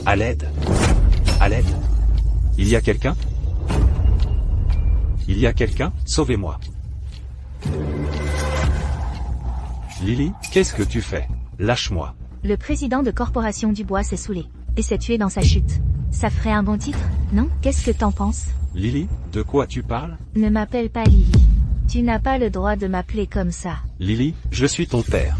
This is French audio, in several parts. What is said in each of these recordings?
À l'aide. À l'aide. Il y a quelqu'un? Il y a quelqu'un? Sauvez-moi. Lily, qu'est-ce que tu fais? Lâche-moi. Le président de Corporation Dubois s'est saoulé et s'est tué dans sa chute. Ça ferait un bon titre, non? Qu'est-ce que t'en penses? Lily, de quoi tu parles? Ne m'appelle pas Lily. Tu n'as pas le droit de m'appeler comme ça. Lily, je suis ton père.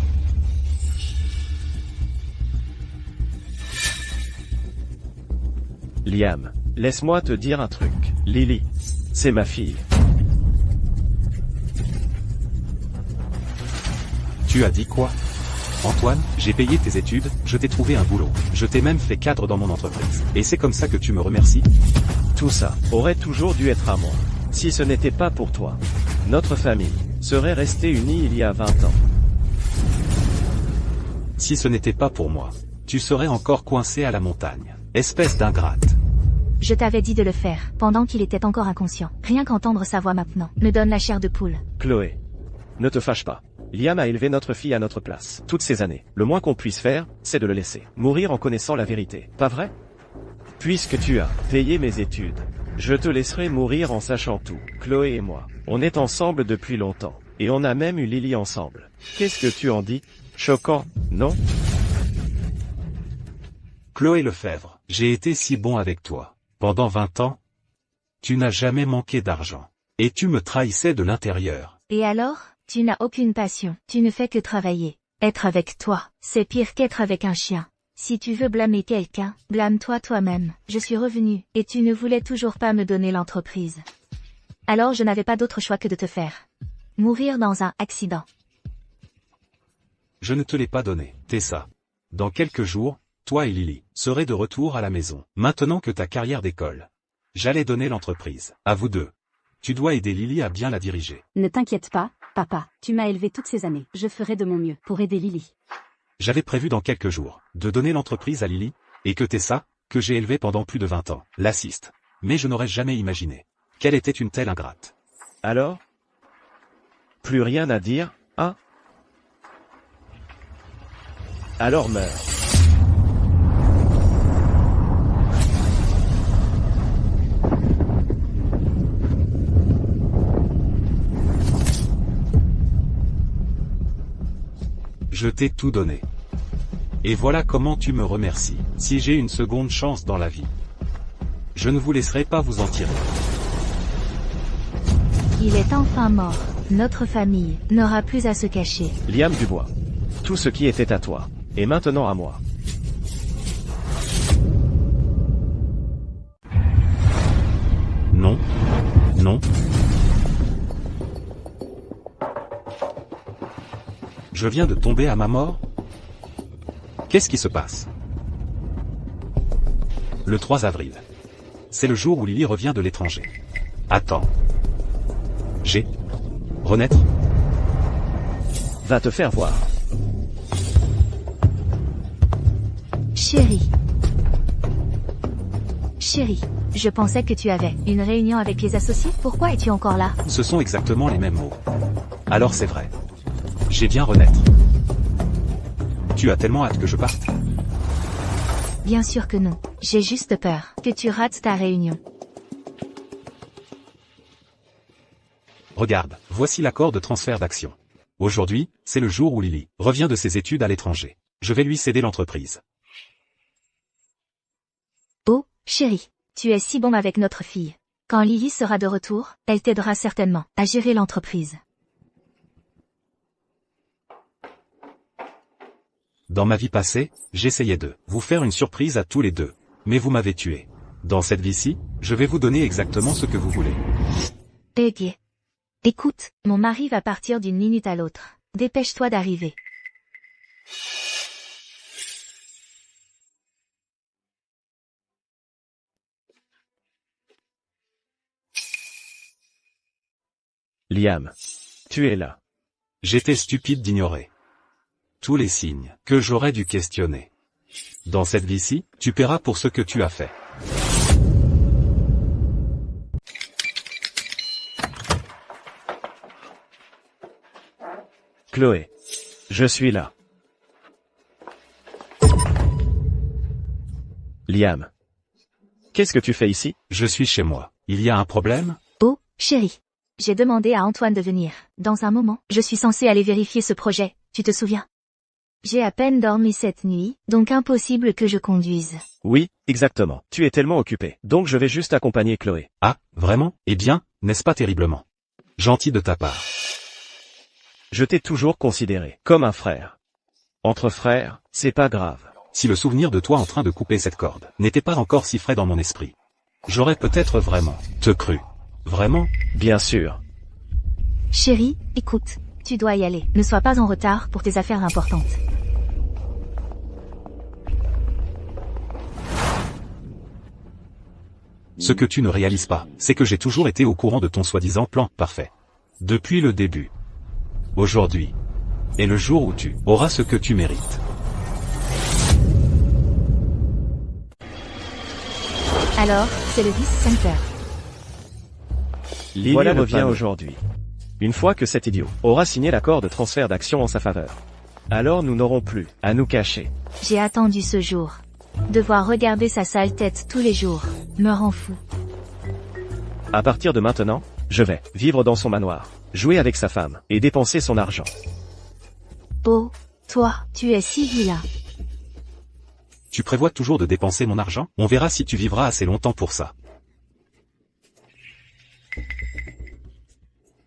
Liam, laisse-moi te dire un truc. Lily, c'est ma fille. Tu as dit quoi? Antoine, j'ai payé tes études, je t'ai trouvé un boulot. Je t'ai même fait cadre dans mon entreprise. Et c'est comme ça que tu me remercies? Tout ça aurait toujours dû être à moi. Si ce n'était pas pour toi, notre famille serait restée unie il y a 20 ans. Si ce n'était pas pour moi, tu serais encore coincé à la montagne. Espèce d'ingrate. Je t'avais dit de le faire, pendant qu'il était encore inconscient. Rien qu'entendre sa voix maintenant me donne la chair de poule. Chloé, ne te fâche pas. Liam a élevé notre fille à notre place, toutes ces années. Le moins qu'on puisse faire, c'est de le laisser mourir en connaissant la vérité. Pas vrai? Puisque tu as payé mes études, je te laisserai mourir en sachant tout. Chloé et moi, on est ensemble depuis longtemps. Et on a même eu Lily ensemble. Qu'est-ce que tu en dis? Choquant, non? Chloé Lefebvre, j'ai été si bon avec toi. Pendant 20 ans, tu n'as jamais manqué d'argent. Et tu me trahissais de l'intérieur. Et alors? Tu n'as aucune passion, tu ne fais que travailler. Être avec toi, c'est pire qu'être avec un chien. Si tu veux blâmer quelqu'un, blâme-toi toi-même. Je suis revenu, et tu ne voulais toujours pas me donner l'entreprise. Alors je n'avais pas d'autre choix que de te faire mourir dans un accident. Je ne te l'ai pas donné, Tessa. Dans quelques jours, toi et Lily serez de retour à la maison. Maintenant que ta carrière décolle, j'allais donner l'entreprise à vous deux. Tu dois aider Lily à bien la diriger. Ne t'inquiète pas, papa, tu m'as élevé toutes ces années. Je ferai de mon mieux pour aider Lily. J'avais prévu dans quelques jours de donner l'entreprise à Lily, et que Tessa, que j'ai élevée pendant plus de 20 ans, l'assiste. Mais je n'aurais jamais imaginé qu'elle était une telle ingrate. Alors? Plus rien à dire, hein? Alors meurs. Je t'ai tout donné. Et voilà comment tu me remercies. Si j'ai une seconde chance dans la vie, je ne vous laisserai pas vous en tirer. Il est enfin mort. Notre famille n'aura plus à se cacher. Liam Dubois. Tout ce qui était à toi est maintenant à moi. Non. Non. Je viens de tomber à ma mort? Qu'est-ce qui se passe? Le 3 avril. C'est le jour où Lily revient de l'étranger. Attends. Renaître? Va te faire voir. Chérie. Chérie, je pensais que tu avais une réunion avec les associés. Pourquoi es-tu encore là? Ce sont exactement les mêmes mots. Alors c'est vrai. J'ai bien renaître. Tu as tellement hâte que je parte? Bien sûr que non. J'ai juste peur que tu rates ta réunion. Regarde, voici l'accord de transfert d'actions. Aujourd'hui, c'est le jour où Lily revient de ses études à l'étranger. Je vais lui céder l'entreprise. Oh, chérie, tu es si bon avec notre fille. Quand Lily sera de retour, elle t'aidera certainement à gérer l'entreprise. Dans ma vie passée, j'essayais de vous faire une surprise à tous les deux. Mais vous m'avez tué. Dans cette vie-ci, je vais vous donner exactement ce que vous voulez. Peggy. Écoute, mon mari va partir d'une minute à l'autre. Dépêche-toi d'arriver. Liam. Tu es là. J'étais stupide d'ignorer tous les signes que j'aurais dû questionner. Dans cette vie-ci, tu paieras pour ce que tu as fait. Chloé. Je suis là. Liam. Qu'est-ce que tu fais ici? Je suis chez moi. Il y a un problème? Oh, chérie. J'ai demandé à Antoine de venir. Dans un moment, je suis censée aller vérifier ce projet, tu te souviens? J'ai à peine dormi cette nuit, donc impossible que je conduise. Oui, exactement. Tu es tellement occupé. Donc je vais juste accompagner Chloé. Ah, vraiment? Eh bien, n'est-ce pas terriblement gentil de ta part? Je t'ai toujours considéré comme un frère. Entre frères, c'est pas grave. Si le souvenir de toi en train de couper cette corde n'était pas encore si frais dans mon esprit, j'aurais peut-être vraiment te cru. Vraiment? Bien sûr. Chérie, écoute, tu dois y aller. Ne sois pas en retard pour tes affaires importantes. Ce que tu ne réalises pas, c'est que j'ai toujours été au courant de ton soi-disant plan parfait. Depuis le début. Aujourd'hui est le jour où tu auras ce que tu mérites. Alors, c'est le vice-center. Lily voilà revient aujourd'hui. Une fois que cet idiot aura signé l'accord de transfert d'actions en sa faveur. Alors nous n'aurons plus à nous cacher. J'ai attendu ce jour. Devoir regarder sa sale tête tous les jours me rend fou. À partir de maintenant, je vais vivre dans son manoir, jouer avec sa femme et dépenser son argent. Oh, toi, tu es si vilain. Tu prévois toujours de dépenser mon argent? On verra si tu vivras assez longtemps pour ça.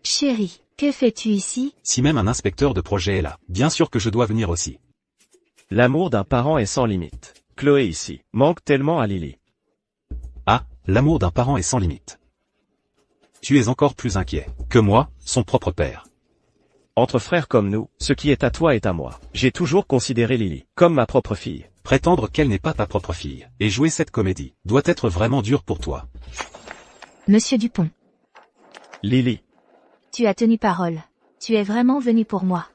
Chérie, que fais-tu ici? Si même un inspecteur de projet est là, bien sûr que je dois venir aussi. L'amour d'un parent est sans limite. Chloé ici manque tellement à Lily. Ah, l'amour d'un parent est sans limite. Tu es encore plus inquiet que moi, son propre père. Entre frères comme nous, ce qui est à toi est à moi. J'ai toujours considéré Lily comme ma propre fille. Prétendre qu'elle n'est pas ta propre fille, et jouer cette comédie, doit être vraiment dur pour toi. Monsieur Dupont. Lily. Tu as tenu parole. Tu es vraiment venu pour moi.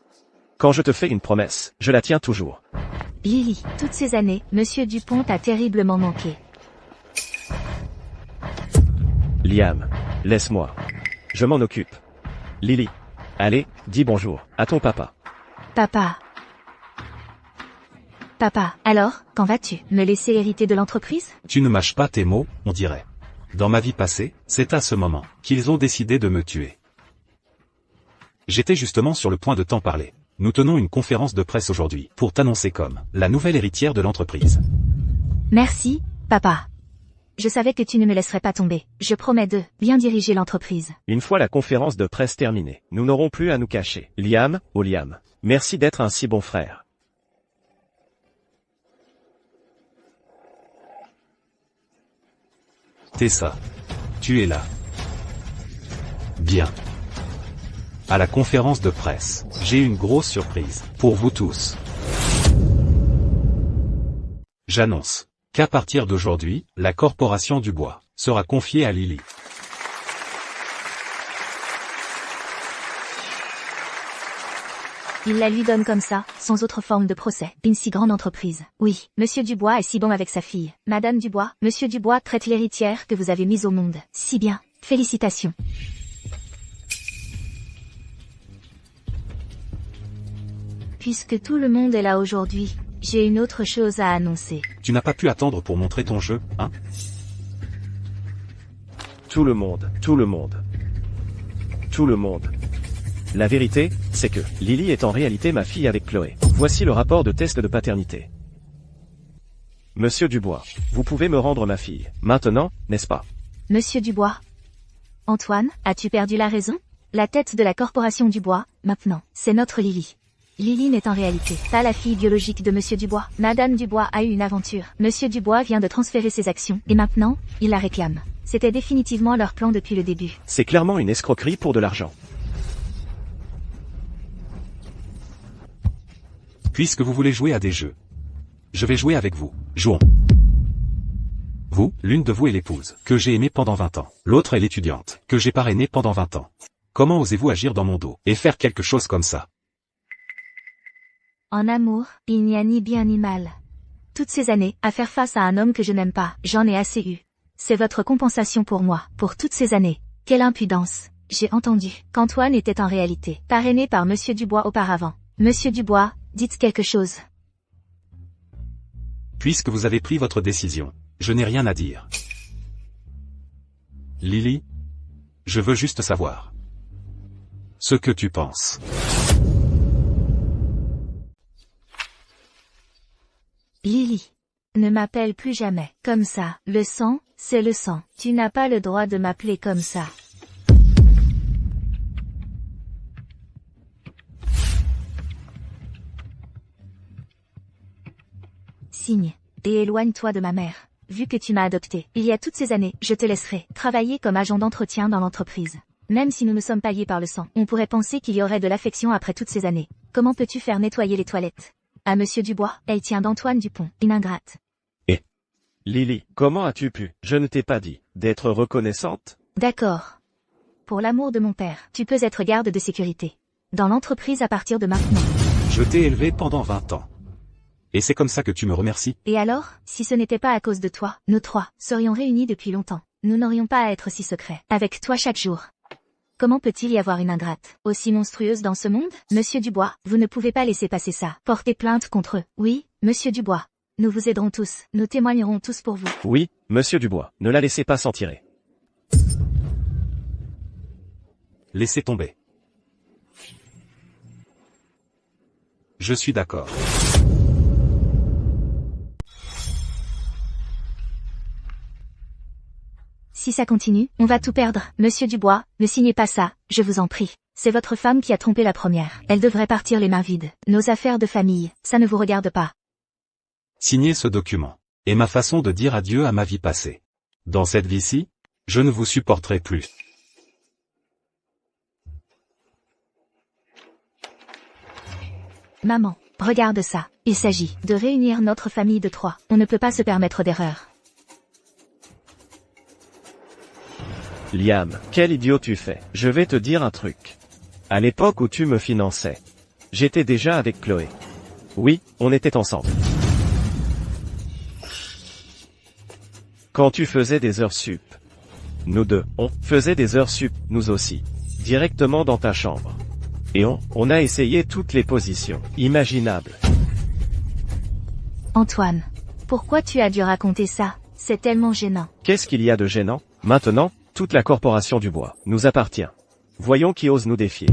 Quand je te fais une promesse, je la tiens toujours. Lily, toutes ces années, Monsieur Dupont t'a terriblement manqué. Liam, laisse-moi. Je m'en occupe. Lily. Allez, dis bonjour à ton papa. Papa. Papa, alors, quand vas-tu me laisser hériter de l'entreprise? Tu ne mâches pas tes mots, on dirait. Dans ma vie passée, c'est à ce moment qu'ils ont décidé de me tuer. J'étais justement sur le point de t'en parler. Nous tenons une conférence de presse aujourd'hui pour t'annoncer comme la nouvelle héritière de l'entreprise. Merci, papa. Je savais que tu ne me laisserais pas tomber. Je promets de bien diriger l'entreprise. Une fois la conférence de presse terminée, nous n'aurons plus à nous cacher. Liam, oh Liam, merci d'être un si bon frère. Tessa, tu es là. Bien. À la conférence de presse, j'ai une grosse surprise pour vous tous. J'annonce qu'à partir d'aujourd'hui, la corporation du bois sera confiée à Lily. Il la lui donne comme ça, sans autre forme de procès. Une si grande entreprise. Oui, Monsieur Dubois est si bon avec sa fille. Madame Dubois, Monsieur Dubois traite l'héritière que vous avez mise au monde. Si bien. Félicitations. Puisque tout le monde est là aujourd'hui, j'ai une autre chose à annoncer. Tu n'as pas pu attendre pour montrer ton jeu, hein? Tout le monde, tout le monde. Tout le monde. La vérité, c'est que Lily est en réalité ma fille avec Chloé. Voici le rapport de test de paternité. Monsieur Dubois, vous pouvez me rendre ma fille, maintenant, n'est-ce pas? Monsieur Dubois. Antoine, as-tu perdu la raison? La tête de la corporation Dubois, maintenant, c'est notre Lily. Lily n'est en réalité pas la fille biologique de Monsieur Dubois. Madame Dubois a eu une aventure. Monsieur Dubois vient de transférer ses actions, et maintenant, il la réclame. C'était définitivement leur plan depuis le début. C'est clairement une escroquerie pour de l'argent. Puisque vous voulez jouer à des jeux, je vais jouer avec vous. Jouons. Vous, l'une de vous est l'épouse, que j'ai aimée pendant 20 ans. L'autre est l'étudiante, que j'ai parrainée pendant 20 ans. Comment osez-vous agir dans mon dos, et faire quelque chose comme ça? En amour, il n'y a ni bien ni mal. Toutes ces années, à faire face à un homme que je n'aime pas, j'en ai assez eu. C'est votre compensation pour moi, pour toutes ces années. Quelle impudence. J'ai entendu qu'Antoine était en réalité parrainé par Monsieur Dubois auparavant. Monsieur Dubois, dites quelque chose. Puisque vous avez pris votre décision, Je n'ai rien à dire. Lily, je veux juste savoir ce que tu penses. Lily. Ne m'appelle plus jamais comme ça. Le sang, c'est le sang. Tu n'as pas le droit de m'appeler comme ça. Signe. Et éloigne-toi de ma mère. Vu que tu m'as adopté, il y a toutes ces années, je te laisserai travailler comme agent d'entretien dans l'entreprise. Même si nous ne sommes pas liés par le sang, on pourrait penser qu'il y aurait de l'affection après toutes ces années. Comment peux-tu faire nettoyer les toilettes? À Monsieur Dubois, elle tient d'Antoine Dupont, une ingrate. Lily, comment as-tu pu? Je ne t'ai pas dit d'être reconnaissante? D'accord. Pour l'amour de mon père, tu peux être garde de sécurité. Dans l'entreprise à partir de maintenant. Je t'ai élevé pendant 20 ans. Et c'est comme ça que tu me remercies? Et alors, si ce n'était pas à cause de toi, nous trois serions réunis depuis longtemps. Nous n'aurions pas à être si secrets. Avec toi chaque jour. Comment peut-il y avoir une ingrate aussi monstrueuse dans ce monde? Monsieur Dubois, vous ne pouvez pas laisser passer ça. Portez plainte contre eux. Oui, Monsieur Dubois. Nous vous aiderons tous. Nous témoignerons tous pour vous. Oui, monsieur Dubois, ne la laissez pas s'en tirer. Laissez tomber. Je suis d'accord. Si ça continue, on va tout perdre. Monsieur Dubois, ne signez pas ça, je vous en prie. C'est votre femme qui a trompé la première. Elle devrait partir les mains vides. Nos affaires de famille, ça ne vous regarde pas. Signez ce document. Et ma façon de dire adieu à ma vie passée. Dans cette vie-ci, je ne vous supporterai plus. Maman, regarde ça. Il s'agit de réunir notre famille de trois. On ne peut pas se permettre d'erreur. Liam, quel idiot tu fais. Je vais te dire un truc. À l'époque où tu me finançais, j'étais déjà avec Chloé. Oui, on était ensemble. Quand tu faisais des heures sup. Nous deux, on faisait des heures sup, nous aussi. Directement dans ta chambre. Et on a essayé toutes les positions imaginables. Antoine, pourquoi tu as dû raconter ça? C'est tellement gênant. Qu'est-ce qu'il y a de gênant? Maintenant, toute la corporation Dubois nous appartient. Voyons qui ose nous défier.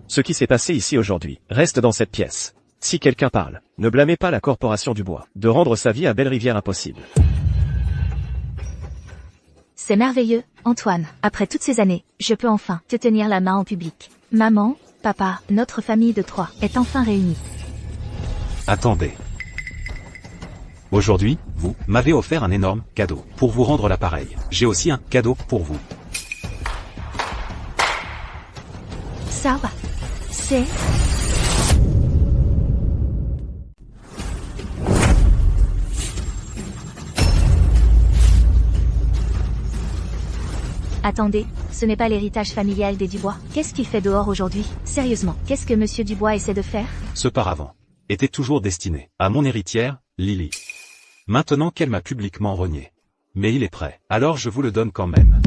Ce qui s'est passé ici aujourd'hui reste dans cette pièce. Si quelqu'un parle, ne blâmez pas la corporation Dubois de rendre sa vie à Belle-Rivière impossible. C'est merveilleux, Antoine. Après toutes ces années, je peux enfin te tenir la main en public. Maman, papa, notre famille de trois est enfin réunie. Attendez. Aujourd'hui, vous m'avez offert un énorme cadeau pour vous rendre l'appareil. J'ai aussi un cadeau pour vous. Ça va. C'est... Attendez, ce n'est pas l'héritage familial des Dubois. Qu'est-ce qu'il fait dehors aujourd'hui? Sérieusement, qu'est-ce que Monsieur Dubois essaie de faire? Ce paravent était toujours destiné à mon héritière, Lily. Maintenant qu'elle m'a publiquement renié. Mais il est prêt, alors je vous le donne quand même.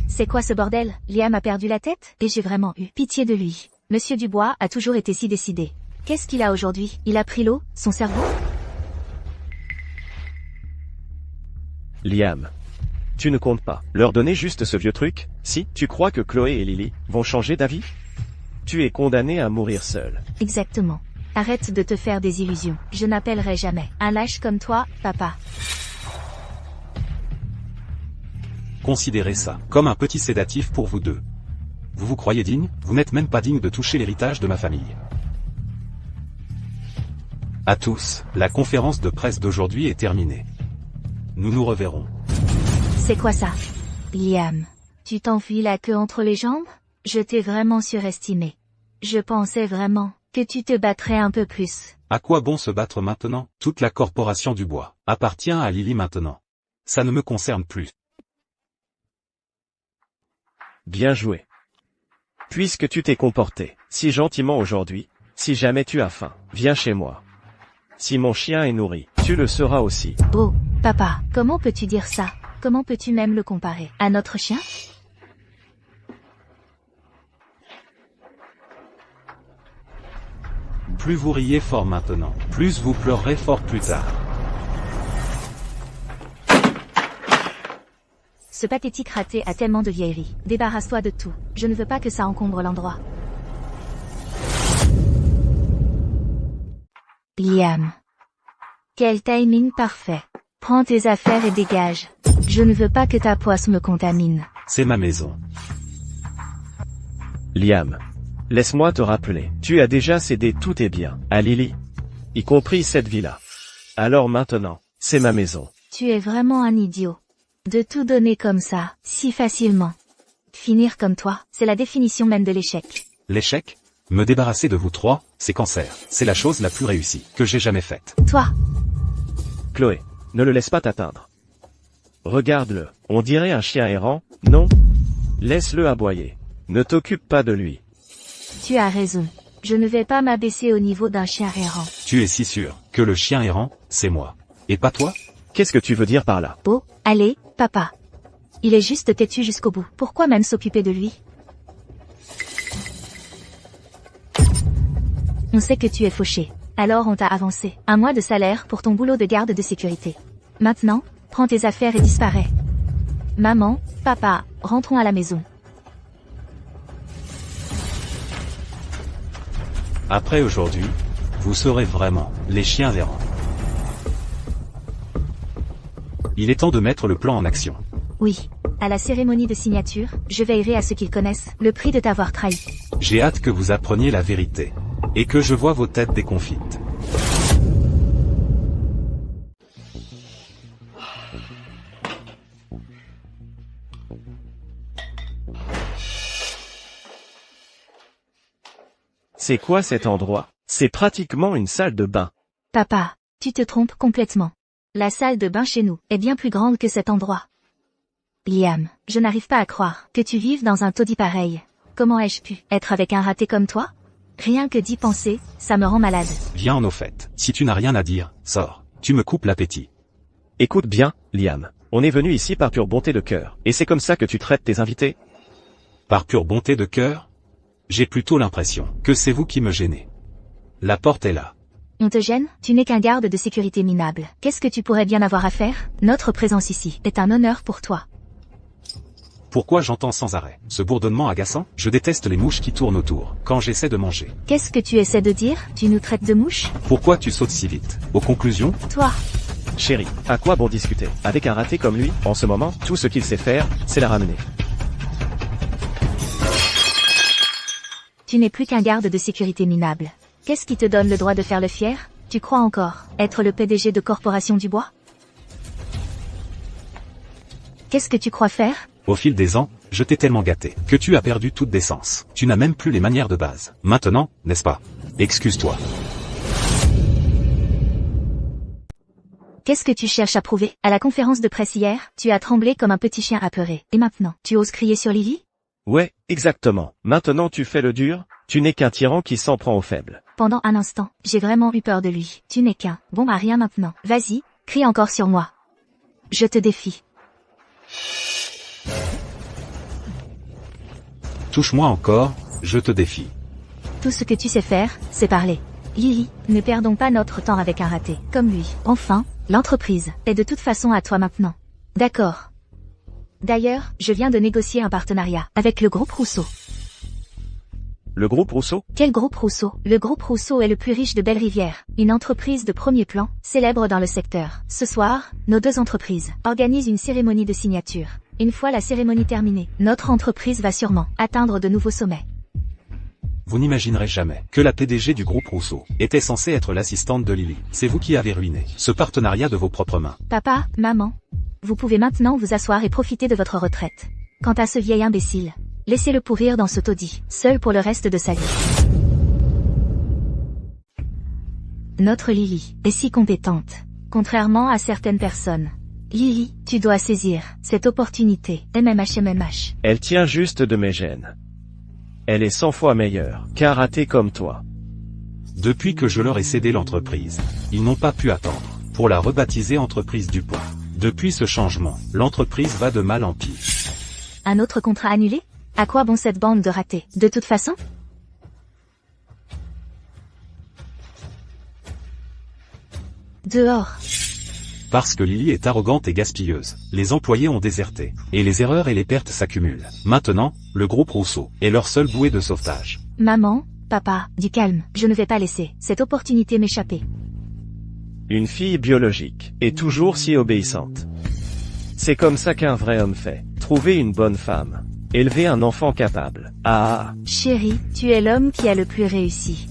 C'est quoi ce bordel? Liam a perdu la tête? Et j'ai vraiment eu pitié de lui. Monsieur Dubois a toujours été si décidé. Qu'est-ce qu'il a aujourd'hui? Il a pris l'eau, son cerveau? Liam. Tu ne comptes pas leur donner juste ce vieux truc? Si tu crois que Chloé et Lily vont changer d'avis? Tu es condamné à mourir seul. Exactement. Arrête de te faire des illusions. Je n'appellerai jamais un lâche comme toi, papa. Considérez ça comme un petit sédatif pour vous deux. Vous vous croyez digne? Vous n'êtes même pas digne de toucher l'héritage de ma famille. À tous, la conférence de presse d'aujourd'hui est terminée. Nous nous reverrons. C'est quoi ça? Liam, tu t'enfuis la queue entre les jambes? Je t'ai vraiment surestimé. Je pensais vraiment que tu te battrais un peu plus. À quoi bon se battre maintenant? Toute la corporation Dubois appartient à Lily maintenant. Ça ne me concerne plus. Bien joué. Puisque tu t'es comporté si gentiment aujourd'hui, si jamais tu as faim, viens chez moi. Si mon chien est nourri, tu le seras aussi. Oh, papa, comment peux-tu dire ça? Comment peux-tu même le comparer à notre chien? Plus vous riez fort maintenant, plus vous pleurerez fort plus tard. Ce pathétique raté a tellement de vieilleries. Débarrasse-toi de tout. Je ne veux pas que ça encombre l'endroit. Liam. Quel timing parfait. Prends tes affaires et dégage. Je ne veux pas que ta poisse me contamine. C'est ma maison. Liam. Laisse-moi te rappeler. Tu as déjà cédé tous tes biens à Lily. Y compris cette villa. Alors maintenant, c'est ma maison. Tu es vraiment un idiot. De tout donner comme ça, si facilement. Finir comme toi, c'est la définition même de l'échec. L'échec? Me débarrasser de vous trois, c'est cancer. C'est la chose la plus réussie que j'ai jamais faite. Toi, Chloé, ne le laisse pas t'atteindre. Regarde-le, on dirait un chien errant, non? Laisse-le aboyer. Ne t'occupe pas de lui. tu as raison. Je ne vais pas m'abaisser au niveau d'un chien errant. Tu es si sûr que le chien errant, c'est moi. Et pas toi? Qu'est-ce que tu veux dire par là? Beau, allez, papa. Il est juste têtu jusqu'au bout. Pourquoi même s'occuper de lui? On sait que tu es fauché. Alors on t'a avancé 1 mois de salaire pour ton boulot de garde de sécurité. Maintenant, prends tes affaires et disparais. Maman, papa, rentrons à la maison. Après aujourd'hui, vous serez vraiment les chiens errants. Il est temps de mettre le plan en action. Oui. À la cérémonie de signature, je veillerai à ce qu'ils connaissent le prix de t'avoir trahi. J'ai hâte que vous appreniez la vérité. Et que je vois vos têtes déconfites. C'est quoi cet endroit? C'est pratiquement une salle de bain. Papa, tu te trompes complètement. La salle de bain chez nous est bien plus grande que cet endroit. Liam, je n'arrive pas à croire que tu vives dans un taudis pareil. Comment ai-je pu être avec un raté comme toi? Rien que d'y penser, ça me rend malade. Viens en au fait. Si tu n'as rien à dire, sors. Tu me coupes l'appétit. Écoute bien, Liam. On est venu ici par pure bonté de cœur. Et c'est comme ça que tu traites tes invités? Par pure bonté de cœur? J'ai plutôt l'impression que c'est vous qui me gênez. La porte est là. On te gêne? Tu n'es qu'un garde de sécurité minable. Qu'est-ce que tu pourrais bien avoir à faire? Notre présence ici est un honneur pour toi. Pourquoi j'entends sans arrêt ce bourdonnement agaçant? Je déteste les mouches qui tournent autour quand j'essaie de manger. Qu'est-ce que tu essaies de dire? Tu nous traites de mouches? Pourquoi tu sautes si vite? Aux conclusions? Toi, Chérie, à quoi bon discuter? Avec un raté comme lui, en ce moment, tout ce qu'il sait faire, c'est la ramener. tu n'es plus qu'un garde de sécurité minable. Qu'est-ce qui te donne le droit de faire le fier? Tu crois encore être le PDG de Corporation du Bois? Qu'est-ce que tu crois faire? Au fil des ans, je t'ai tellement gâté que tu as perdu toute décence. Tu n'as même plus les manières de base. Maintenant, n'est-ce pas? Excuse-toi. Qu'est-ce que tu cherches à prouver? À la conférence de presse hier, tu as tremblé comme un petit chien apeuré. Et maintenant, tu oses crier sur Lily? Ouais, exactement. Maintenant tu fais le dur, tu n'es qu'un tyran qui s'en prend aux faibles. Pendant un instant, j'ai vraiment eu peur de lui. Tu n'es qu'un bon à rien maintenant. Vas-y, crie encore sur moi. Je te défie. Touche-moi encore, je te défie. Tout ce que tu sais faire, c'est parler. Lily, ne perdons pas notre temps avec un raté, comme lui. Enfin, l'entreprise est de toute façon à toi maintenant. D'accord. D'ailleurs, je viens de négocier un partenariat avec le groupe Rousseau. Le groupe Rousseau? Quel groupe Rousseau? Le groupe Rousseau est le plus riche de Belle-Rivière, une entreprise de premier plan, célèbre dans le secteur. Ce soir, nos 2 entreprises organisent une cérémonie de signature. Une fois la cérémonie terminée, notre entreprise va sûrement atteindre de nouveaux sommets. Vous n'imaginerez jamais que la PDG du groupe Rousseau était censée être l'assistante de Lily. C'est vous qui avez ruiné ce partenariat de vos propres mains. Papa, maman, vous pouvez maintenant vous asseoir et profiter de votre retraite. Quant à ce vieil imbécile, laissez-le pourrir dans ce taudis, seul pour le reste de sa vie. Notre Lily est si compétente, contrairement à certaines personnes. Lily, tu dois saisir cette opportunité, MMH. Elle tient juste de mes gènes. Elle est 100 fois meilleure qu'un raté comme toi. Depuis que je leur ai cédé l'entreprise, ils n'ont pas pu attendre pour la rebaptiser entreprise du poids. Depuis ce changement, l'entreprise va de mal en pire. Un autre contrat annulé? À quoi bon cette bande de ratés? De toute façon? Dehors. Parce que Lily est arrogante et gaspilleuse, les employés ont déserté, et les erreurs et les pertes s'accumulent. Maintenant, le groupe Rousseau est leur seule bouée de sauvetage. Maman, papa, du calme, je ne vais pas laisser cette opportunité m'échapper. Une fille biologique est toujours si obéissante. C'est comme ça qu'un vrai homme fait. Trouver une bonne femme. Élever un enfant capable. Ah. Chérie, tu es l'homme qui a le plus réussi.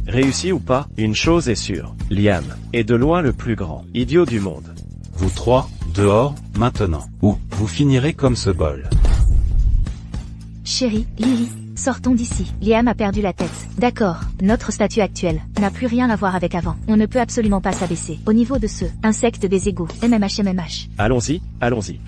Réussi ou pas, une chose est sûre. Liam est de loin le plus grand idiot du monde. Vous trois, dehors, maintenant. Ou, vous finirez comme ce bol. Chérie, Lily, sortons d'ici. Liam a perdu la tête. D'accord, notre statut actuel n'a plus rien à voir avec avant. On ne peut absolument pas s'abaisser. Au niveau de ce insecte des égouts, MMH. Allons-y, allons-y.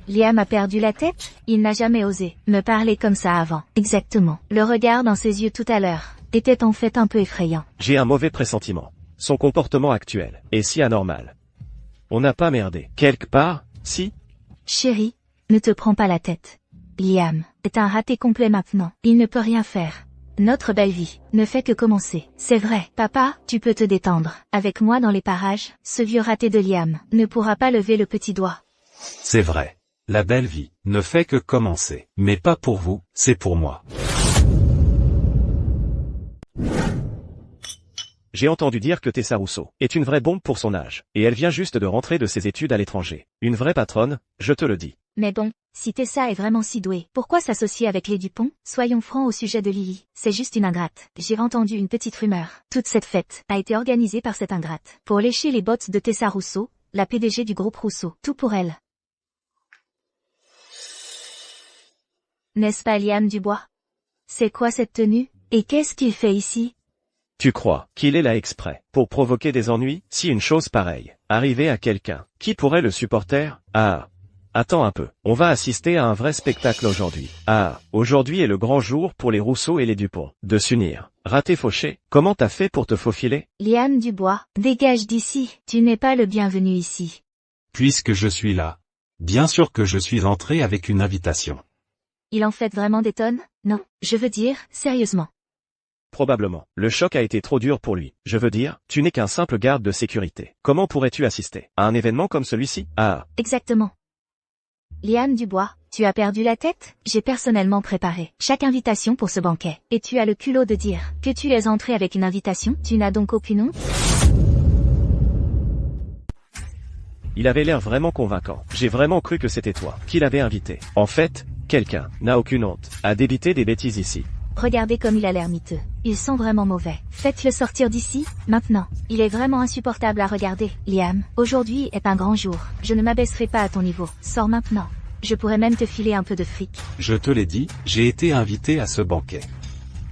Liam a perdu la tête? Il n'a jamais osé me parler comme ça avant. Exactement. Le regard dans ses yeux tout à l'heure était en fait un peu effrayant. J'ai un mauvais pressentiment. Son comportement actuel est si anormal. On n'a pas merdé. Quelque part, si? Chérie, ne te prends pas la tête. Liam est un raté complet maintenant. Il ne peut rien faire. Notre belle vie ne fait que commencer. C'est vrai. Papa, tu peux te détendre. Avec moi dans les parages, ce vieux raté de Liam ne pourra pas lever le petit doigt. C'est vrai. La belle vie ne fait que commencer. Mais pas pour vous, c'est pour moi. J'ai entendu dire que Tessa Rousseau est une vraie bombe pour son âge, et elle vient juste de rentrer de ses études à l'étranger. Une vraie patronne, je te le dis. Mais bon, si Tessa est vraiment si douée, pourquoi s'associer avec les Dupont? Soyons francs au sujet de Lily. C'est juste une ingrate. J'ai entendu une petite rumeur. Toute cette fête a été organisée par cette ingrate. Pour lécher les bottes de Tessa Rousseau, la PDG du groupe Rousseau. Tout pour elle. N'est-ce pas Liam Dubois? C'est quoi cette tenue? Et qu'est-ce qu'il fait ici? Tu crois qu'il est là exprès pour provoquer des ennuis? Si une chose pareille arrivait à quelqu'un, qui pourrait le supporter? Ah. Attends un peu. On va assister à un vrai spectacle aujourd'hui. Ah. Aujourd'hui est le grand jour pour les Rousseau et les Dupont de s'unir. Raté fauché, comment t'as fait pour te faufiler? Liam Dubois, dégage d'ici. Tu n'es pas le bienvenu ici. Puisque je suis là. Bien sûr que je suis entré avec une invitation. Il en fait vraiment des tonnes? Non, je veux dire, sérieusement. Probablement. Le choc a été trop dur pour lui. Je veux dire, tu n'es qu'un simple garde de sécurité. Comment pourrais-tu assister à un événement comme celui-ci? Ah. Exactement. Liam Dubois, tu as perdu la tête? J'ai personnellement préparé chaque invitation pour ce banquet. Et tu as le culot de dire que tu es entré avec une invitation? Tu n'as donc aucune honte? Il avait l'air vraiment convaincant. J'ai vraiment cru que c'était toi qui l'avais invité. En fait, quelqu'un n'a aucune honte à débiter des bêtises ici. Regardez comme il a l'air miteux. Ils sont vraiment mauvais. Faites-le sortir d'ici, maintenant. Il est vraiment insupportable à regarder. Liam, aujourd'hui est un grand jour. Je ne m'abaisserai pas à ton niveau. Sors maintenant. Je pourrais même te filer un peu de fric. Je te l'ai dit, j'ai été invité à ce banquet.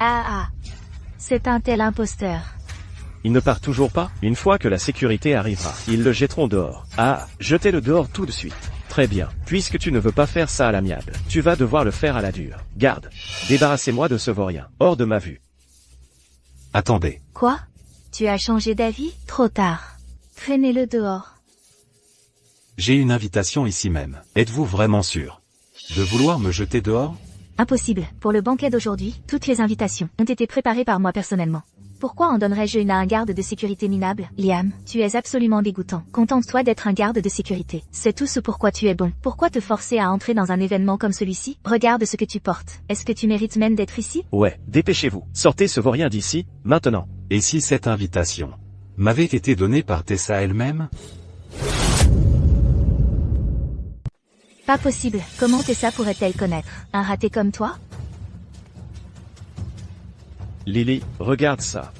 Ah. C'est un tel imposteur. Il ne part toujours pas? Une fois que la sécurité arrivera, ils le jetteront dehors. Ah, jetez-le dehors tout de suite. Très bien. Puisque tu ne veux pas faire ça à l'amiable, tu vas devoir le faire à la dure. Garde. Débarrassez-moi de ce vaurien. Hors de ma vue. Attendez. Quoi? Tu as changé d'avis? Trop tard. Traînez-le dehors. J'ai une invitation ici même. Êtes-vous vraiment sûr de vouloir me jeter dehors? Impossible. Pour le banquet d'aujourd'hui, toutes les invitations ont été préparées par moi personnellement. Pourquoi en donnerais-je une à un garde de sécurité minable? Liam, tu es absolument dégoûtant. Contente-toi d'être un garde de sécurité. C'est tout ce pourquoi tu es bon. Pourquoi te forcer à entrer dans un événement comme celui-ci? Regarde ce que tu portes. Est-ce que tu mérites même d'être ici? Ouais, dépêchez-vous. Sortez ce vaurien d'ici, maintenant. Et si cette invitation m'avait été donnée par Tessa elle-même? Pas possible. Comment Tessa pourrait-elle connaître un raté comme toi? Lily, regarde ça.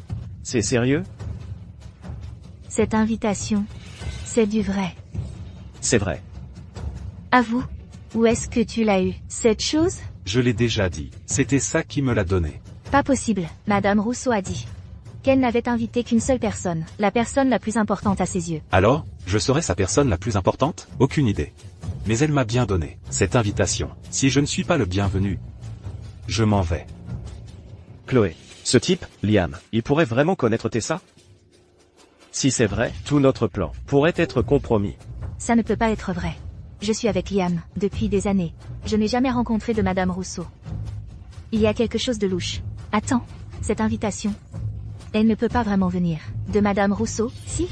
C'est sérieux? Cette invitation, c'est du vrai. C'est vrai. Avoue, où est-ce que tu l'as eu, cette chose? Je l'ai déjà dit, c'était ça qui me l'a donné. Pas possible, Madame Rousseau a dit qu'elle n'avait invité qu'une seule personne, la personne la plus importante à ses yeux. Alors, je serais sa personne la plus importante? Aucune idée. Mais elle m'a bien donné cette invitation. Si je ne suis pas le bienvenu, je m'en vais. Chloé. Ce type, Liam, il pourrait vraiment connaître Tessa? Si c'est vrai, tout notre plan pourrait être compromis. Ça ne peut pas être vrai. Je suis avec Liam, depuis des années. Je n'ai jamais rencontré de Madame Rousseau. Il y a quelque chose de louche. Attends, cette invitation. Elle ne peut pas vraiment venir. De Madame Rousseau, si?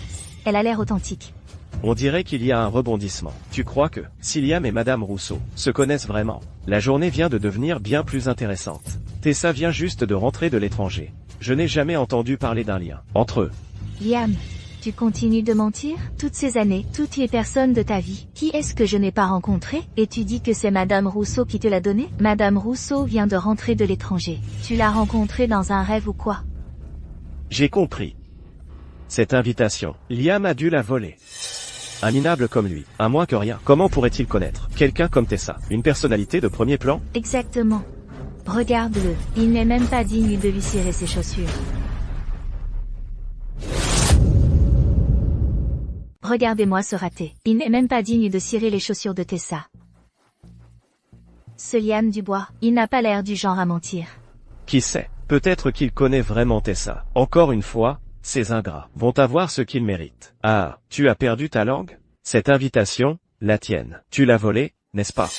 Elle a l'air authentique. On dirait qu'il y a un rebondissement. Tu crois que, si Liam et Madame Rousseau se connaissent vraiment, la journée vient de devenir bien plus intéressante. Tessa vient juste de rentrer de l'étranger. Je n'ai jamais entendu parler d'un lien entre eux. Liam, tu continues de mentir? Toutes ces années, toutes les personnes de ta vie, qui est-ce que je n'ai pas rencontré? Et tu dis que c'est Madame Rousseau qui te l'a donné? Madame Rousseau vient de rentrer de l'étranger. Tu l'as rencontrée dans un rêve ou quoi? J'ai compris. Cette invitation, Liam a dû la voler. Un minable comme lui, à moins que rien, comment pourrait-il connaître quelqu'un comme Tessa, une personnalité de premier plan? Exactement. Regarde-le, il n'est même pas digne de lui cirer ses chaussures. Regardez-moi ce raté, il n'est même pas digne de cirer les chaussures de Tessa. Ce Liam Dubois, il n'a pas l'air du genre à mentir. Qui sait, peut-être qu'il connaît vraiment Tessa. Encore une fois, ces ingrats vont avoir ce qu'ils méritent. Ah, tu as perdu ta langue? Cette invitation, la tienne, tu l'as volée, n'est-ce pas?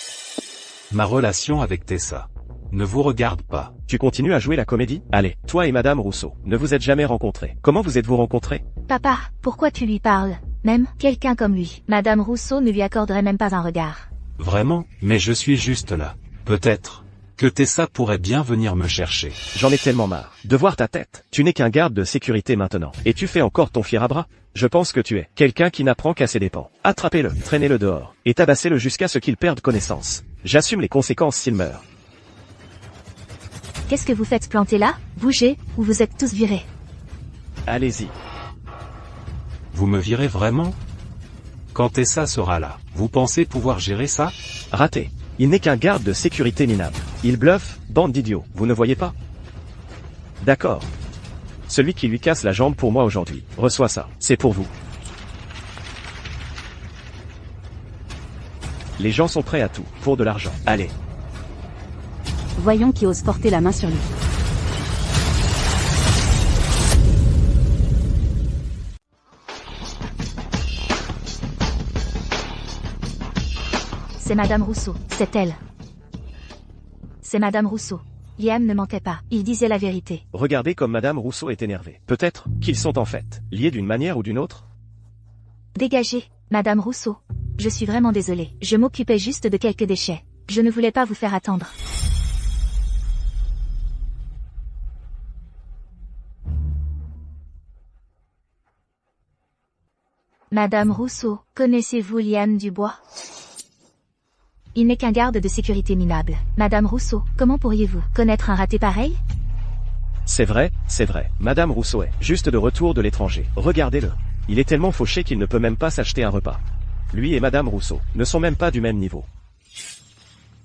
Ma relation avec Tessa ne vous regarde pas. Tu continues à jouer la comédie? Allez, toi et Madame Rousseau, ne vous êtes jamais rencontrés. Comment vous êtes-vous rencontrés? Papa, pourquoi tu lui parles? Même, quelqu'un comme lui, Madame Rousseau ne lui accorderait même pas un regard. Vraiment? Mais je suis juste là. Peut-être que Tessa pourrait bien venir me chercher. J'en ai tellement marre de voir ta tête. Tu n'es qu'un garde de sécurité maintenant. Et tu fais encore ton fier à bras? Je pense que tu es quelqu'un qui n'apprend qu'à ses dépens. Attrapez-le, traînez-le dehors, et tabassez-le jusqu'à ce qu'il perde connaissance. J'assume les conséquences s'il meurt. Qu'est-ce que vous faites planter là? Bougez, ou vous êtes tous virés. Allez-y. Vous me virez vraiment? Quand Tessa sera là, vous pensez pouvoir gérer ça? Raté. Il n'est qu'un garde de sécurité minable. Il bluffe, bande d'idiots, vous ne voyez pas? D'accord. Celui qui lui casse la jambe pour moi aujourd'hui, reçoit ça, c'est pour vous. Les gens sont prêts à tout, pour de l'argent, allez. Voyons qui ose porter la main sur lui. C'est Madame Rousseau, c'est elle. C'est Madame Rousseau. Liam ne mentait pas, il disait la vérité. Regardez comme Madame Rousseau est énervée. Peut-être qu'ils sont en fait liés d'une manière ou d'une autre? Dégagez, Madame Rousseau. Je suis vraiment désolée, je m'occupais juste de quelques déchets. Je ne voulais pas vous faire attendre. Madame Rousseau, connaissez-vous Liam Dubois? Il n'est qu'un garde de sécurité minable. Madame Rousseau, comment pourriez-vous connaître un raté pareil? C'est vrai, Madame Rousseau est juste de retour de l'étranger. Regardez-le. Il est tellement fauché qu'il ne peut même pas s'acheter un repas. Lui et Madame Rousseau ne sont même pas du même niveau.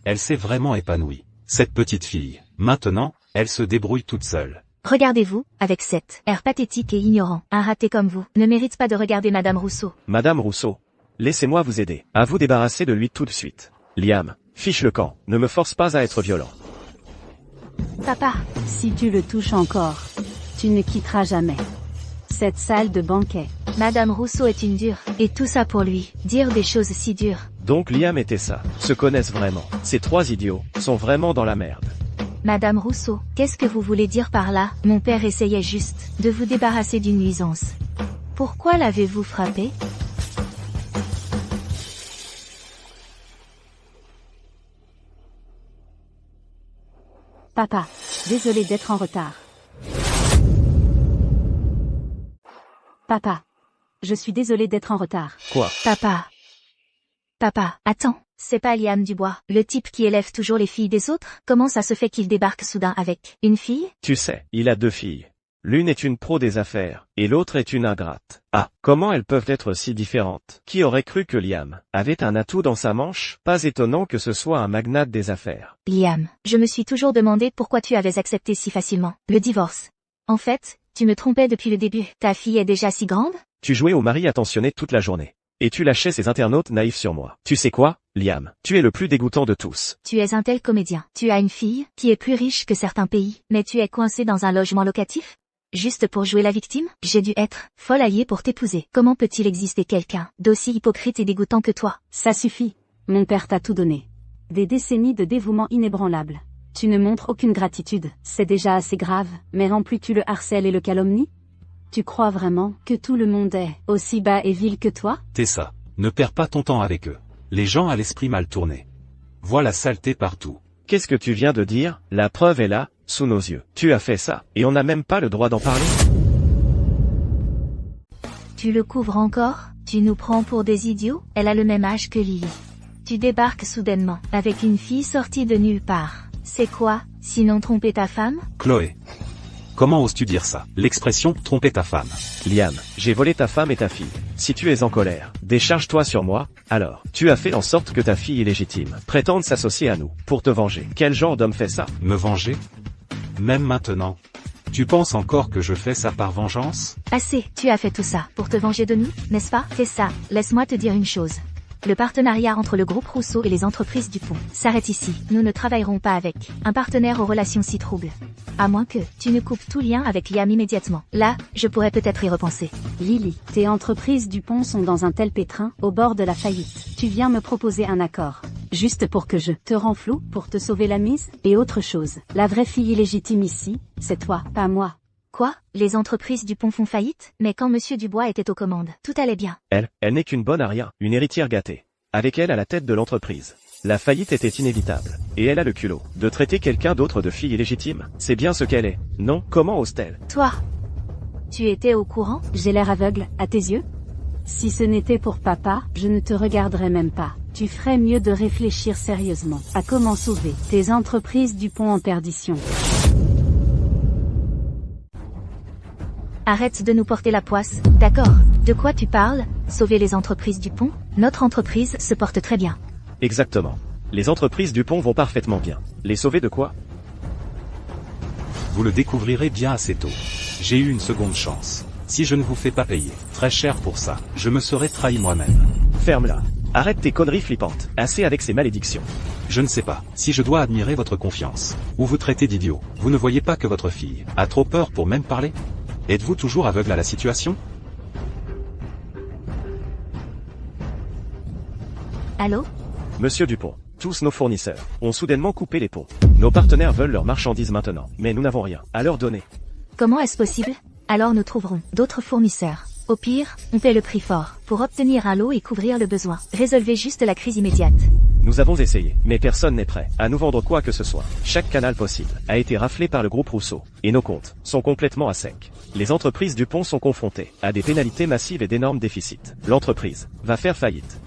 Elle s'est vraiment épanouie, cette petite fille. Maintenant, elle se débrouille toute seule. Regardez-vous, avec cet air pathétique et ignorant. Un raté comme vous ne mérite pas de regarder Madame Rousseau. Madame Rousseau, laissez-moi vous aider à vous débarrasser de lui tout de suite. Liam, fiche le camp, ne me force pas à être violent. Papa, Si tu le touches encore, tu ne quitteras jamais cette salle de banquet. Madame Rousseau est une dure, et tout ça pour lui, dire des choses si dures. Donc Liam et Tessa se connaissent vraiment. Ces trois idiots sont vraiment dans la merde. Madame Rousseau, qu'est-ce que vous voulez dire par là? Mon père essayait juste de vous débarrasser d'une nuisance. Pourquoi l'avez-vous frappé? Papa, désolé d'être en retard. Papa, je suis désolé d'être en retard. Quoi? Papa, attends, c'est pas Liam Dubois, le type qui élève toujours les filles des autres? Comment ça se fait qu'il débarque soudain avec une fille? Tu sais, il a deux filles. L'une est une pro des affaires, et l'autre est une ingrate. Ah, comment elles peuvent être si différentes? Qui aurait cru que Liam avait un atout dans sa manche? Pas étonnant que ce soit un magnate des affaires. Liam, je me suis toujours demandé pourquoi tu avais accepté si facilement le divorce. En fait, tu me trompais depuis le début. Ta fille est déjà si grande? Tu jouais au mari attentionné toute la journée. Et tu lâchais ces internautes naïfs sur moi. Tu sais quoi, Liam? Tu es le plus dégoûtant de tous. Tu es un tel comédien. Tu as une fille qui est plus riche que certains pays, mais tu es coincé dans un logement locatif? Juste pour jouer la victime? J'ai dû être folle alliée pour t'épouser. Comment peut-il exister quelqu'un d'aussi hypocrite et dégoûtant que toi? Ça suffit. Mon père t'a tout donné. Des décennies de dévouement inébranlable. Tu ne montres aucune gratitude, c'est déjà assez grave, mais en plus tu le harcèles et le calomnies? Tu crois vraiment que tout le monde est aussi bas et vil que toi? Tessa, ne perds pas ton temps avec eux. Les gens à l'esprit mal tourné. Vois la saleté partout. Qu'est-ce que tu viens de dire? La preuve est là, sous nos yeux. Tu as fait ça, et on n'a même pas le droit d'en parler. Tu le couvres encore? Tu nous prends pour des idiots? Elle a le même âge que Lily. Tu débarques soudainement, avec une fille sortie de nulle part. C'est quoi, sinon tromper ta femme? Chloé. Comment oses-tu dire ça? L'expression « tromper ta femme ». Liam, j'ai volé ta femme et ta fille. Si tu es en colère, décharge-toi sur moi, alors. Tu as fait en sorte que ta fille illégitime prétende s'associer à nous, pour te venger. Quel genre d'homme fait ça? Me venger? Même maintenant? Tu penses encore que je fais ça par vengeance? Assez, tu as fait tout ça, pour te venger de nous, n'est-ce pas? Fais ça, laisse-moi te dire une chose. Le partenariat entre le groupe Rousseau et les entreprises Dupont s'arrête ici. Nous ne travaillerons pas avec un partenaire aux relations si troubles. À moins que tu ne coupes tout lien avec Liam immédiatement. Là, je pourrais peut-être y repenser. Lily, tes entreprises Dupont sont dans un tel pétrin, au bord de la faillite. Tu viens me proposer un accord. Juste pour que je te rends flou, pour te sauver la mise, et autre chose. La vraie fille illégitime ici, c'est toi, pas moi. Quoi? Les entreprises Dupont font faillite? Mais quand Monsieur Dubois était aux commandes, tout allait bien. Elle n'est qu'une bonne à rien, une héritière gâtée. Avec elle à la tête de l'entreprise. La faillite était inévitable. Et elle a le culot de traiter quelqu'un d'autre de fille illégitime. C'est bien ce qu'elle est. Non, comment ose-t-elle? Toi, tu étais au courant? J'ai l'air aveugle, à tes yeux? Si ce n'était pour papa, je ne te regarderais même pas. Tu ferais mieux de réfléchir sérieusement à comment sauver tes entreprises Dupont en perdition. Arrête de nous porter la poisse, d'accord? De quoi tu parles? Sauver les entreprises Dupont? Notre entreprise se porte très bien. Exactement. Les entreprises Dupont vont parfaitement bien. Les sauver de quoi? Vous le découvrirez bien assez tôt. J'ai eu une seconde chance. Si je ne vous fais pas payer très cher pour ça, je me serais trahi moi-même. Ferme-la. Arrête tes conneries flippantes. Assez avec ces malédictions. Je ne sais pas si je dois admirer votre confiance ou vous traiter d'idiot. Vous ne voyez pas que votre fille a trop peur pour même parler? Êtes-vous toujours aveugle à la situation? Allô? Monsieur Dupont, tous nos fournisseurs ont soudainement coupé les ponts. Nos partenaires veulent leurs marchandises maintenant, mais nous n'avons rien à leur donner. Comment est-ce possible? Alors nous trouverons d'autres fournisseurs. Au pire, on paie le prix fort pour obtenir un lot et couvrir le besoin. Résolvez juste la crise immédiate. Nous avons essayé, mais personne n'est prêt à nous vendre quoi que ce soit. Chaque canal possible a été raflé par le groupe Rousseau, et nos comptes sont complètement à sec. Les entreprises Dupont sont confrontées à des pénalités massives et d'énormes déficits. L'entreprise va faire faillite.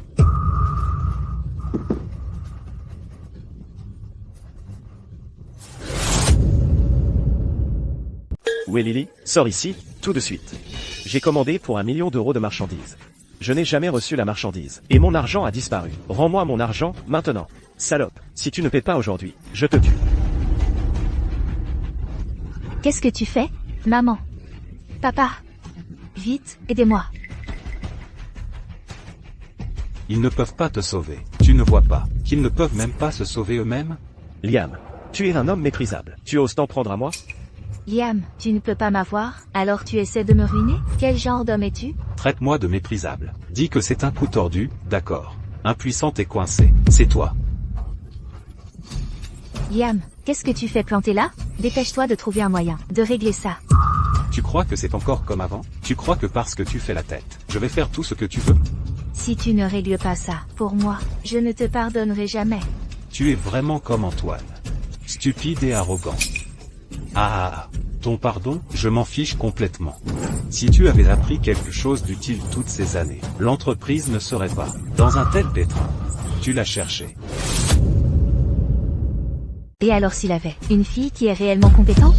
Où est Lily? Sors ici, tout de suite. J'ai commandé pour 1 million d'euros de marchandises. Je n'ai jamais reçu la marchandise, et mon argent a disparu. Rends-moi mon argent, maintenant. Salope, si tu ne paies pas aujourd'hui, je te tue. Qu'est-ce que tu fais? Maman. Papa. Vite, aidez-moi. Ils ne peuvent pas te sauver. Tu ne vois pas qu'ils ne peuvent même pas se sauver eux-mêmes? Liam, tu es un homme méprisable. Tu oses t'en prendre à moi? Liam, tu ne peux pas m'avoir, alors tu essaies de me ruiner? Quel genre d'homme es-tu? Traite-moi de méprisable. Dis que c'est un coup tordu, d'accord. Impuissante et coincée, c'est toi. Liam, qu'est-ce que tu fais planter là? Dépêche-toi de trouver un moyen de régler ça. Tu crois que c'est encore comme avant? Tu crois que parce que tu fais la tête, je vais faire tout ce que tu veux? Si tu ne règles pas ça, pour moi, je ne te pardonnerai jamais. Tu es vraiment comme Antoine. Stupide et arrogant. Ah, ton pardon, je m'en fiche complètement. Si tu avais appris quelque chose d'utile toutes ces années, l'entreprise ne serait pas dans un tel pétrin. Tu l'as cherché. Et alors s'il avait une fille qui est réellement compétente?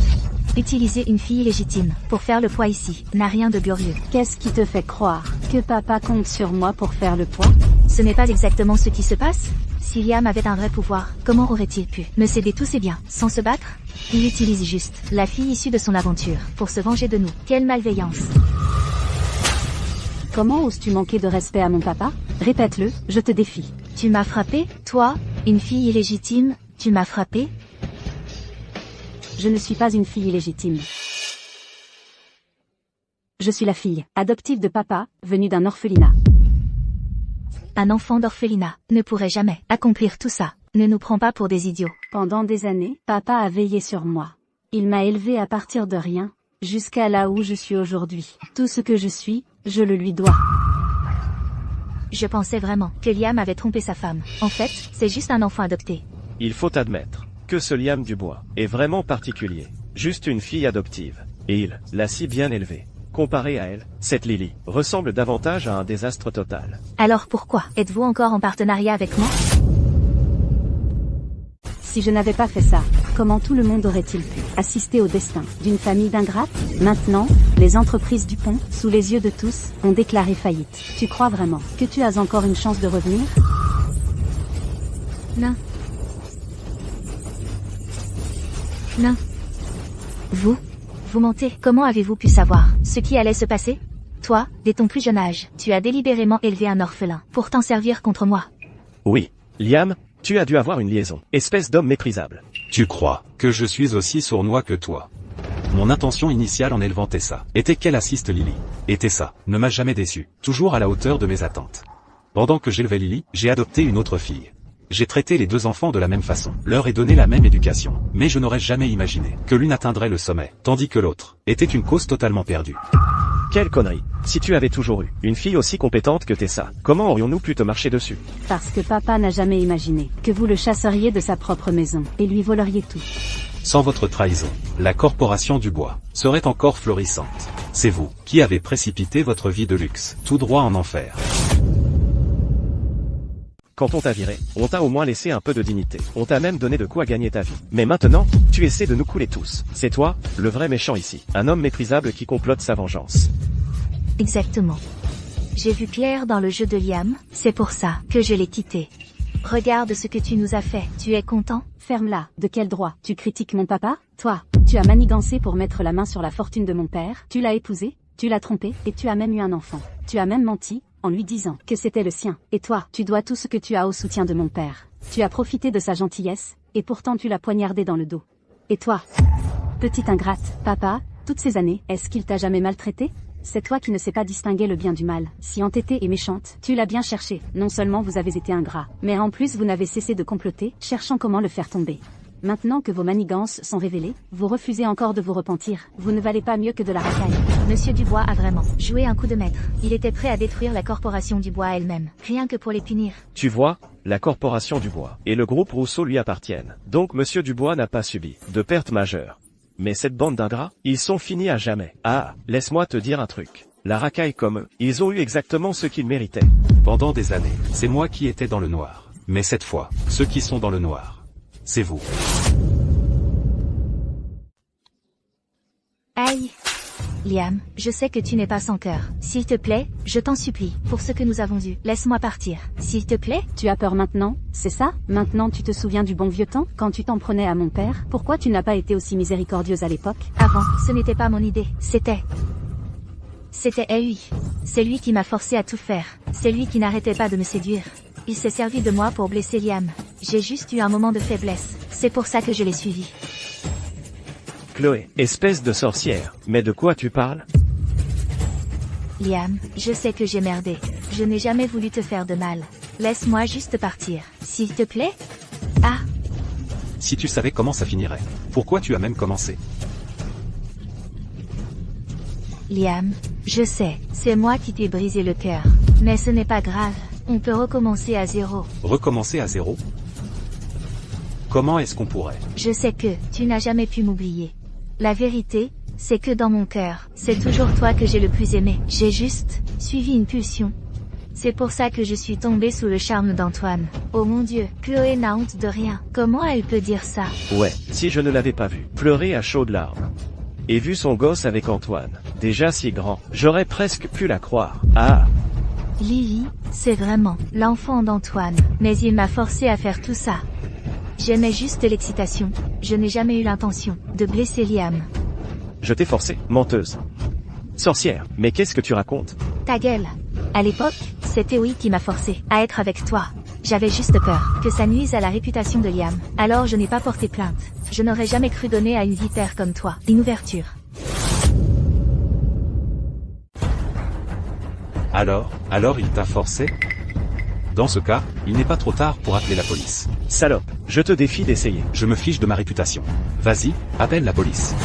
Utiliser une fille légitime pour faire le poids ici n'a rien de glorieux. Qu'est-ce qui te fait croire que papa compte sur moi pour faire le poids? Ce n'est pas exactement ce qui se passe? Si Liam avait un vrai pouvoir, comment aurait-il pu me céder tous ses biens, sans se battre? Il utilise juste la fille issue de son aventure pour se venger de nous. Quelle malveillance! Comment oses-tu manquer de respect à mon papa? Répète-le, je te défie. Tu m'as frappé, toi, une fille illégitime, tu m'as frappé? Je ne suis pas une fille illégitime. Je suis la fille adoptive de papa, venue d'un orphelinat. Un enfant d'orphelinat ne pourrait jamais accomplir tout ça. Ne nous prends pas pour des idiots. Pendant des années, papa a veillé sur moi. Il m'a élevé à partir de rien, jusqu'à là où je suis aujourd'hui. Tout ce que je suis, je le lui dois. Je pensais vraiment que Liam avait trompé sa femme. En fait, c'est juste un enfant adopté. Il faut admettre que ce Liam Dubois est vraiment particulier. Juste une fille adoptive. Et il l'a si bien élevée. Comparé à elle, cette Lily ressemble davantage à un désastre total. Alors pourquoi êtes-vous encore en partenariat avec moi? Si je n'avais pas fait ça, comment tout le monde aurait-il pu assister au destin d'une famille d'ingrates? Maintenant, les entreprises Dupont, sous les yeux de tous, ont déclaré faillite. Tu crois vraiment que tu as encore une chance de revenir? Non. Non. Vous mentez. Comment avez-vous pu savoir ce qui allait se passer? Toi, dès ton plus jeune âge, tu as délibérément élevé un orphelin pour t'en servir contre moi. Oui, Liam, tu as dû avoir une liaison. Espèce d'homme méprisable. Tu crois que je suis aussi sournois que toi? Mon intention initiale en élevant Tessa était qu'elle assiste Lily. Et Tessa ne m'a jamais déçu, toujours à la hauteur de mes attentes. Pendant que j'élevais Lily, j'ai adopté une autre fille. J'ai traité les deux enfants de la même façon, leur ai donné la même éducation, mais je n'aurais jamais imaginé que l'une atteindrait le sommet, tandis que l'autre était une cause totalement perdue. Quelle connerie. Si tu avais toujours eu une fille aussi compétente que Tessa, comment aurions-nous pu te marcher dessus? Parce que papa n'a jamais imaginé que vous le chasseriez de sa propre maison et lui voleriez tout. Sans votre trahison, la corporation Dubois serait encore florissante. C'est vous qui avez précipité votre vie de luxe, tout droit en enfer. Quand on t'a viré, on t'a au moins laissé un peu de dignité. On t'a même donné de quoi gagner ta vie. Mais maintenant, tu essaies de nous couler tous. C'est toi, le vrai méchant ici. Un homme méprisable qui complote sa vengeance. Exactement. J'ai vu clair dans le jeu de Liam, c'est pour ça que je l'ai quitté. Regarde ce que tu nous as fait, tu es content? Ferme-la, de quel droit? Tu critiques mon papa? Toi, tu as manigancé pour mettre la main sur la fortune de mon père, tu l'as épousé, tu l'as trompé, et tu as même eu un enfant. Tu as même menti, en lui disant que c'était le sien. Et toi, tu dois tout ce que tu as au soutien de mon père. Tu as profité de sa gentillesse, et pourtant tu l'as poignardé dans le dos. Et toi, petite ingrate, papa, toutes ces années, est-ce qu'il t'a jamais maltraité? C'est toi qui ne sais pas distinguer le bien du mal. Si entêtée et méchante, tu l'as bien cherché. Non seulement vous avez été ingrat, mais en plus vous n'avez cessé de comploter, cherchant comment le faire tomber. Maintenant que vos manigances sont révélées, vous refusez encore de vous repentir. Vous ne valez pas mieux que de la racaille. Monsieur Dubois a vraiment joué un coup de maître. Il était prêt à détruire la corporation Dubois elle-même, rien que pour les punir. Tu vois, la corporation Dubois et le groupe Rousseau lui appartiennent. Donc Monsieur Dubois n'a pas subi de pertes majeures. Mais cette bande d'ingrats, ils sont finis à jamais. Ah, laisse-moi te dire un truc. La racaille comme eux, ils ont eu exactement ce qu'ils méritaient. Pendant des années, c'est moi qui étais dans le noir. Mais cette fois, ceux qui sont dans le noir, c'est vous. Aïe. Liam, je sais que tu n'es pas sans cœur. S'il te plaît, je t'en supplie, pour ce que nous avons eu, laisse-moi partir. S'il te plaît? Tu as peur maintenant, c'est ça? Maintenant tu te souviens du bon vieux temps, quand tu t'en prenais à mon père? Pourquoi tu n'as pas été aussi miséricordieuse à l'époque? Avant, ce n'était pas mon idée, c'était lui. C'est lui qui m'a forcé à tout faire. C'est lui qui n'arrêtait pas de me séduire. Il s'est servi de moi pour blesser Liam. J'ai juste eu un moment de faiblesse. C'est pour ça que je l'ai suivi. Chloé, espèce de sorcière, mais de quoi tu parles? Liam, je sais que j'ai merdé. Je n'ai jamais voulu te faire de mal. Laisse-moi juste partir, s'il te plaît? Ah. Si tu savais comment ça finirait, pourquoi tu as même commencé? Liam, je sais, c'est moi qui t'ai brisé le cœur. Mais ce n'est pas grave, on peut recommencer à zéro. Recommencer à zéro? Comment est-ce qu'on pourrait? Je sais que tu n'as jamais pu m'oublier. La vérité, c'est que dans mon cœur, c'est toujours toi que j'ai le plus aimé. J'ai juste suivi une pulsion. C'est pour ça que je suis tombée sous le charme d'Antoine. Oh mon Dieu, Chloé n'a honte de rien. Comment elle peut dire ça? Ouais, si je ne l'avais pas vu pleurer à chaudes larmes. Et vu son gosse avec Antoine, déjà si grand, j'aurais presque pu la croire. Ah. Lily, c'est vraiment l'enfant d'Antoine. Mais il m'a forcé à faire tout ça. J'aimais juste l'excitation. Je n'ai jamais eu l'intention de blesser Liam. Je t'ai forcé, menteuse. Sorcière, mais qu'est-ce que tu racontes? Ta gueule. À l'époque, c'est Théoï qui m'a forcé à être avec toi. J'avais juste peur que ça nuise à la réputation de Liam. Alors je n'ai pas porté plainte. Je n'aurais jamais cru donner à une vipère comme toi une ouverture. Alors il t'a forcé? Dans ce cas, il n'est pas trop tard pour appeler la police. Salope, je te défie d'essayer. Je me fiche de ma réputation. Vas-y, appelle la police.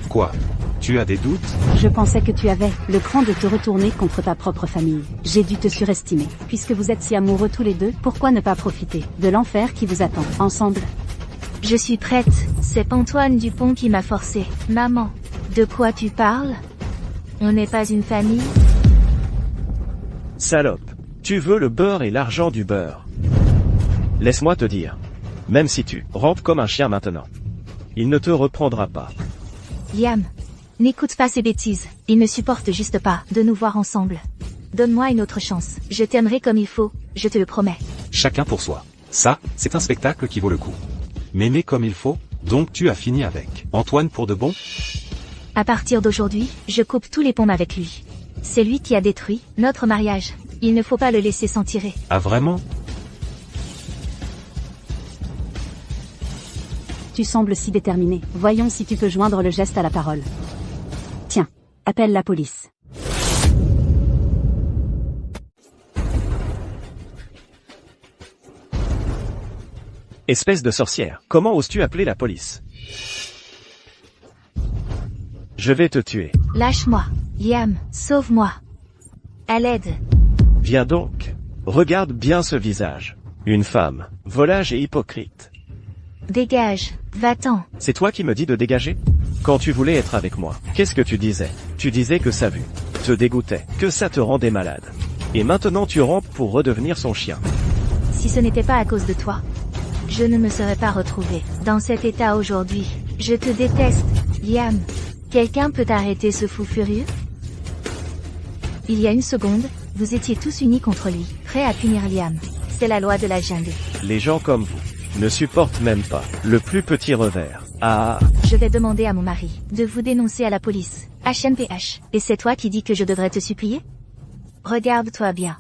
Quoi? Tu as des doutes? Je pensais que tu avais le cran de te retourner contre ta propre famille. J'ai dû te surestimer. Puisque vous êtes si amoureux tous les deux, pourquoi ne pas profiter de l'enfer qui vous attend, ensemble? Je suis prête. C'est Antoine Dupont qui m'a forcé. Maman, de quoi tu parles? On n'est pas une famille? Salope, tu veux le beurre et l'argent du beurre. Laisse-moi te dire. Même si tu rampes comme un chien maintenant, il ne te reprendra pas. Liam, n'écoute pas ces bêtises. Il ne supporte juste pas de nous voir ensemble. Donne-moi une autre chance. Je t'aimerai comme il faut, je te le promets. Chacun pour soi. Ça, c'est un spectacle qui vaut le coup. M'aimer comme il faut, donc tu as fini avec Antoine pour de bon? À partir d'aujourd'hui, je coupe tous les ponts avec lui. C'est lui qui a détruit notre mariage. Il ne faut pas le laisser s'en tirer. Ah vraiment? Tu sembles si déterminé. Voyons si tu peux joindre le geste à la parole. Tiens, appelle la police. Espèce de sorcière, comment oses-tu appeler la police? Je vais te tuer. Lâche-moi. Liam, sauve-moi. À l'aide. Viens donc. Regarde bien ce visage. Une femme, volage et hypocrite. Dégage. Va-t'en. C'est toi qui me dis de dégager? Quand tu voulais être avec moi, qu'est-ce que tu disais? Tu disais que sa vue te dégoûtait, que ça te rendait malade. Et maintenant tu rampes pour redevenir son chien. Si ce n'était pas à cause de toi, je ne me serais pas retrouvée dans cet état aujourd'hui. Je te déteste, Liam. Quelqu'un peut arrêter ce fou furieux? Il y a une seconde, vous étiez tous unis contre lui, prêts à punir Liam. C'est la loi de la jungle. Les gens comme vous ne supportent même pas le plus petit revers. Ah, Je vais demander à mon mari de vous dénoncer à la police. HNPH. Et c'est toi qui dis que je devrais te supplier? Regarde-toi bien.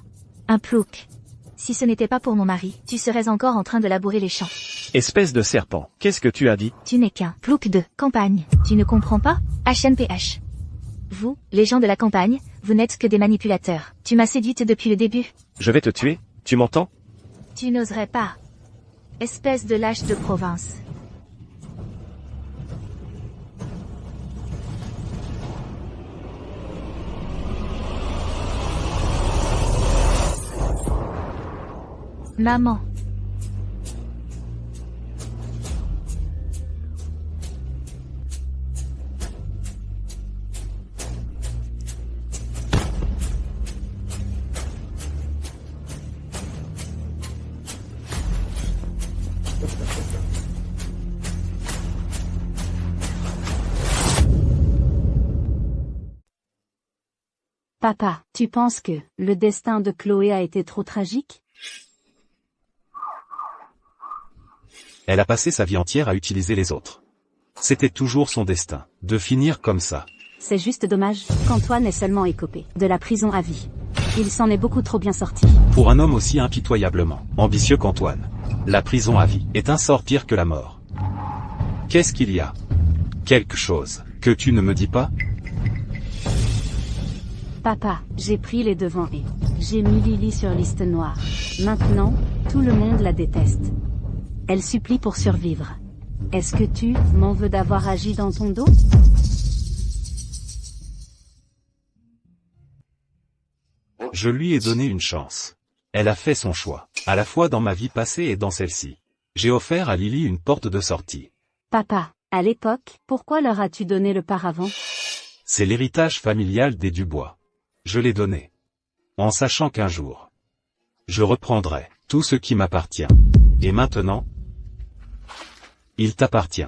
Un plouc. Si ce n'était pas pour mon mari, tu serais encore en train de labourer les champs. espèce de serpent, qu'est-ce que tu as dit? Tu n'es qu'un plouc de campagne. Tu ne comprends pas? HNPH. Vous, les gens de la campagne, vous n'êtes que des manipulateurs. Tu m'as séduite depuis le début. Je vais te tuer, tu m'entends? Tu n'oserais pas. Espèce de lâche de province. Maman. Papa, tu penses que le destin de Chloé a été trop tragique? Elle a passé sa vie entière à utiliser les autres. C'était toujours son destin, de finir comme ça. C'est juste dommage qu'Antoine ait seulement écopé de la prison à vie. Il s'en est beaucoup trop bien sorti. Pour un homme aussi impitoyablement ambitieux qu'Antoine, la prison à vie est un sort pire que la mort. Qu'est-ce qu'il y a? Quelque chose que tu ne me dis pas? Papa, j'ai pris les devants et j'ai mis Lily sur liste noire. Maintenant, tout le monde la déteste. Elle supplie pour survivre. Est-ce que tu m'en veux d'avoir agi dans ton dos? Je lui ai donné une chance. Elle a fait son choix, à la fois dans ma vie passée et dans celle-ci. J'ai offert à Lily une porte de sortie. Papa, à l'époque, pourquoi leur as-tu donné le paravent? C'est l'héritage familial des Dubois. Je l'ai donné. En sachant qu'un jour, je reprendrai tout ce qui m'appartient. Et maintenant, il t'appartient.